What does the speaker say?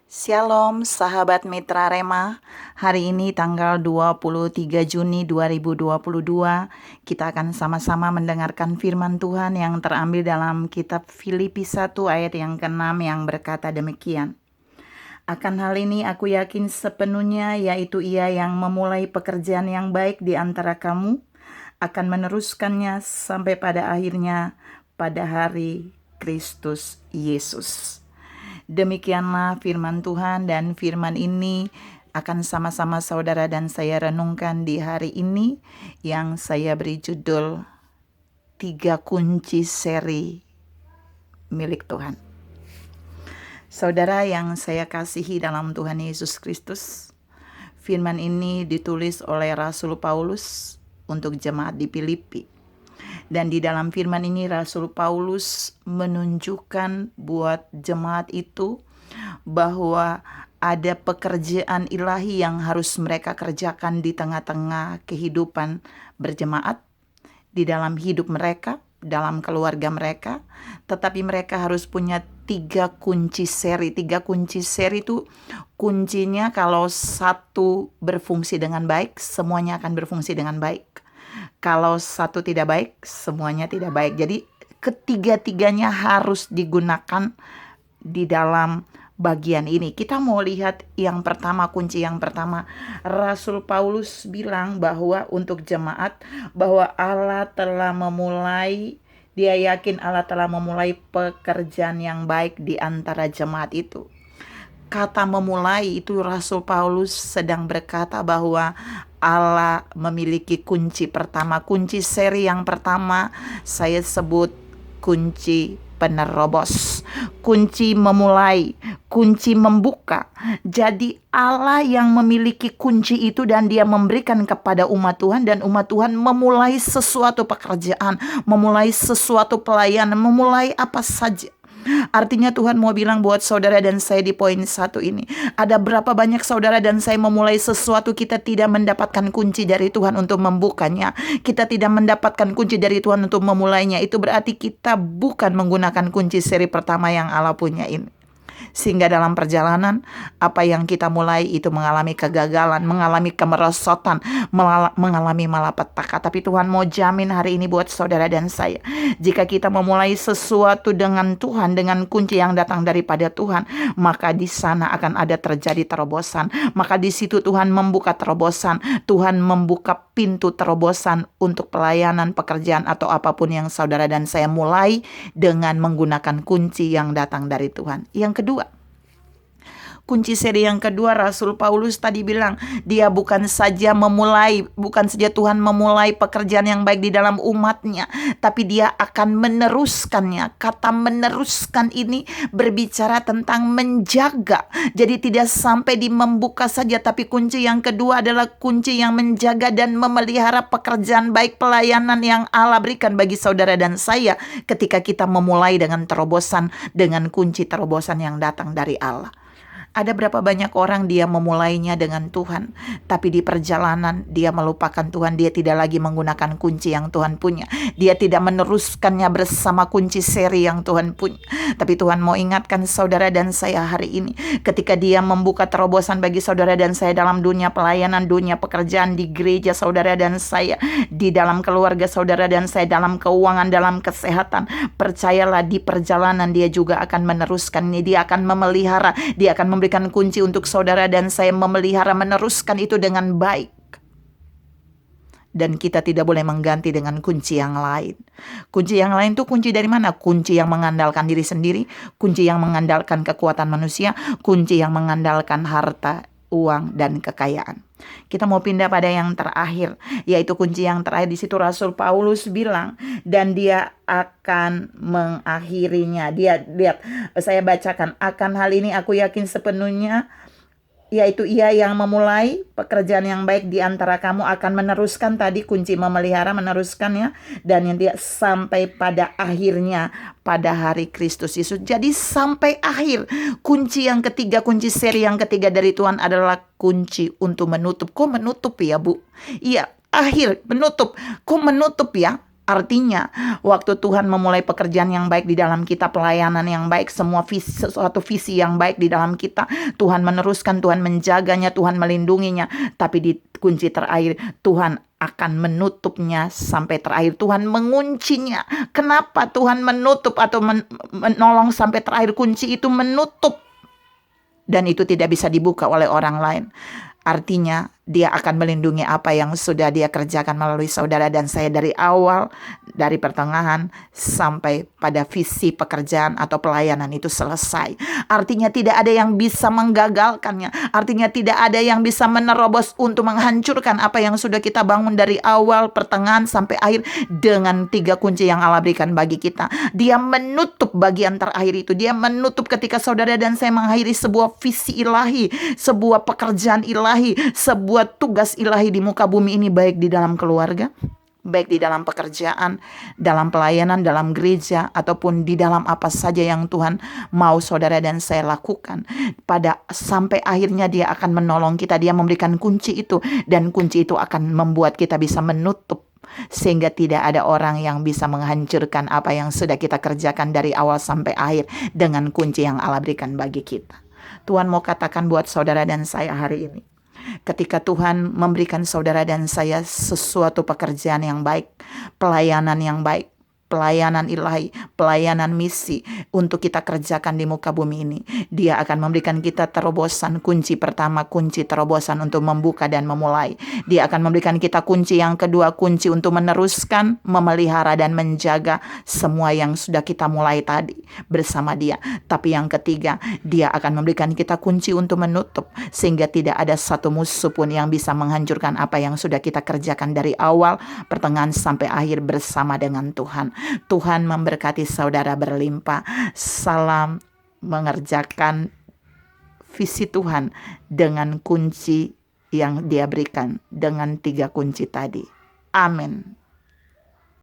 Shalom sahabat Mitra Rema. Hari ini tanggal 23 Juni 2022, kita akan sama-sama mendengarkan firman Tuhan yang terambil dalam kitab Filipi 1 ayat yang ke-6 yang berkata demikian. Akan hal ini aku yakin sepenuhnya, yaitu Ia yang memulai pekerjaan yang baik di antara kamu akan meneruskannya sampai pada akhirnya pada hari Kristus Yesus. Demikianlah firman Tuhan, dan firman ini akan sama-sama saudara dan saya renungkan di hari ini yang saya beri judul 3 kunci seri milik Tuhan. Saudara yang saya kasihi dalam Tuhan Yesus Kristus, firman ini ditulis oleh Rasul Paulus untuk jemaat di Filipi. Dan di dalam firman ini Rasul Paulus menunjukkan buat jemaat itu bahwa ada pekerjaan ilahi yang harus mereka kerjakan di tengah-tengah kehidupan berjemaat, di dalam hidup mereka, dalam keluarga mereka. Tetapi mereka harus punya 3 kunci seri. 3 kunci seri itu kuncinya kalau satu berfungsi dengan baik, semuanya akan berfungsi dengan baik. Kalau satu tidak baik, semuanya tidak baik. Jadi ketiga-tiganya harus digunakan di dalam bagian ini. Kita mau lihat yang pertama, kunci yang pertama. Rasul Paulus bilang bahwa untuk jemaat, bahwa Allah telah memulai, dia yakin Allah telah memulai pekerjaan yang baik di antara jemaat itu. Kata memulai itu Rasul Paulus sedang berkata bahwa Allah memiliki kunci pertama. Kunci seri yang pertama saya sebut kunci penerobos, kunci memulai, kunci membuka. Jadi Allah yang memiliki kunci itu dan dia memberikan kepada umat Tuhan, dan umat Tuhan memulai sesuatu pekerjaan, memulai sesuatu pelayanan, memulai apa saja. Artinya Tuhan mau bilang buat saudara dan saya di poin 1 ini, ada berapa banyak saudara dan saya memulai sesuatu, kita tidak mendapatkan kunci dari Tuhan untuk membukanya. Kita tidak mendapatkan kunci dari Tuhan untuk memulainya. Itu berarti kita bukan menggunakan kunci seri pertama yang Allah punya ini. Sehingga dalam perjalanan, apa yang kita mulai itu mengalami kegagalan, mengalami kemerosotan, mengalami malapetaka. Tapi Tuhan mau jamin hari ini buat saudara dan saya, jika kita memulai sesuatu dengan Tuhan, dengan kunci yang datang daripada Tuhan, maka di sana akan ada terjadi terobosan. Maka di situ Tuhan membuka terobosan, Tuhan membuka pintu terobosan untuk pelayanan, pekerjaan, atau apapun yang saudara dan saya mulai dengan menggunakan kunci yang datang dari Tuhan. Yang kedua, kunci seri yang kedua, Rasul Paulus tadi bilang, dia bukan saja Tuhan memulai pekerjaan yang baik di dalam umatnya, tapi dia akan meneruskannya. Kata meneruskan ini berbicara tentang menjaga. Jadi tidak sampai di membuka saja, tapi kunci yang kedua adalah kunci yang menjaga dan memelihara pekerjaan baik, pelayanan yang Allah berikan bagi saudara dan saya ketika kita memulai dengan terobosan, dengan kunci terobosan yang datang dari Allah. Ada berapa banyak orang dia memulainya dengan Tuhan, tapi di perjalanan dia melupakan Tuhan. Dia tidak lagi menggunakan kunci yang Tuhan punya. Dia tidak meneruskannya bersama kunci seri yang Tuhan punya. Tapi Tuhan mau ingatkan saudara dan saya hari ini, ketika dia membuka terobosan bagi saudara dan saya dalam dunia pelayanan, dunia pekerjaan, di gereja saudara dan saya, di dalam keluarga saudara dan saya, dalam keuangan, dalam kesehatan, percayalah di perjalanan dia juga akan meneruskan ini. Dia akan memelihara, dia akan memberikan kunci untuk saudara dan saya memelihara, meneruskan itu dengan baik. Dan kita tidak boleh mengganti dengan kunci yang lain. Kunci yang lain itu kunci dari mana? Kunci yang mengandalkan diri sendiri, kunci yang mengandalkan kekuatan manusia, kunci yang mengandalkan harta, uang, dan kekayaan. Kita mau pindah pada yang terakhir, yaitu kunci yang terakhir. Di situ Rasul Paulus bilang, dan dia akan mengakhirinya. Dia lihat, saya bacakan, akan hal ini aku yakin sepenuhnya, yaitu Ia yang memulai pekerjaan yang baik di antara kamu akan meneruskan, tadi kunci memelihara, meneruskannya, dan yang dia sampai pada akhirnya pada hari Kristus Yesus. Jadi sampai akhir. Kunci yang ketiga, kunci seri yang ketiga dari Tuhan adalah kunci untuk menutup. Kok menutup ya Bu? Iya, akhir, menutup. Kok menutup ya? Artinya, waktu Tuhan memulai pekerjaan yang baik di dalam kita, pelayanan yang baik, sesuatu visi yang baik di dalam kita, Tuhan meneruskan, Tuhan menjaganya, Tuhan melindunginya. Tapi di kunci terakhir, Tuhan akan menutupnya sampai terakhir. Tuhan menguncinya. Kenapa Tuhan menutup atau menolong sampai terakhir? Kunci itu menutup. Dan itu tidak bisa dibuka oleh orang lain. Artinya dia akan melindungi apa yang sudah dia kerjakan melalui saudara dan saya dari awal, dari pertengahan sampai pada visi pekerjaan atau pelayanan itu selesai. Artinya tidak ada yang bisa menggagalkannya. Artinya tidak ada yang bisa menerobos untuk menghancurkan apa yang sudah kita bangun dari awal, pertengahan sampai akhir dengan 3 kunci yang Allah berikan bagi kita. Dia menutup bagian terakhir itu. Dia menutup ketika saudara dan saya mengakhiri sebuah visi ilahi, sebuah pekerjaan ilahi, sebuah tugas ilahi di muka bumi ini, baik di dalam keluarga, baik di dalam pekerjaan, dalam pelayanan, dalam gereja, ataupun di dalam apa saja yang Tuhan mau saudara dan saya lakukan. Pada sampai akhirnya dia akan menolong kita, dia memberikan kunci itu, dan kunci itu akan membuat kita bisa menutup, sehingga tidak ada orang yang bisa menghancurkan apa yang sudah kita kerjakan dari awal sampai akhir dengan kunci yang Allah berikan bagi kita. Tuhan mau katakan buat saudara dan saya hari ini, ketika Tuhan memberikan saudara dan saya sesuatu pekerjaan yang baik, pelayanan yang baik, pelayanan ilahi, pelayanan misi untuk kita kerjakan di muka bumi ini, dia akan memberikan kita terobosan. Kunci pertama, kunci terobosan untuk membuka dan memulai. Dia akan memberikan kita kunci yang kedua, kunci untuk meneruskan, memelihara dan menjaga semua yang sudah kita mulai tadi bersama dia. Tapi yang ketiga, dia akan memberikan kita kunci untuk menutup, sehingga tidak ada satu musuh pun yang bisa menghancurkan apa yang sudah kita kerjakan dari awal, pertengahan sampai akhir bersama dengan Tuhan. Tuhan memberkati saudara berlimpah. Salam mengerjakan visi Tuhan dengan kunci yang dia berikan, dengan 3 kunci tadi. Amin.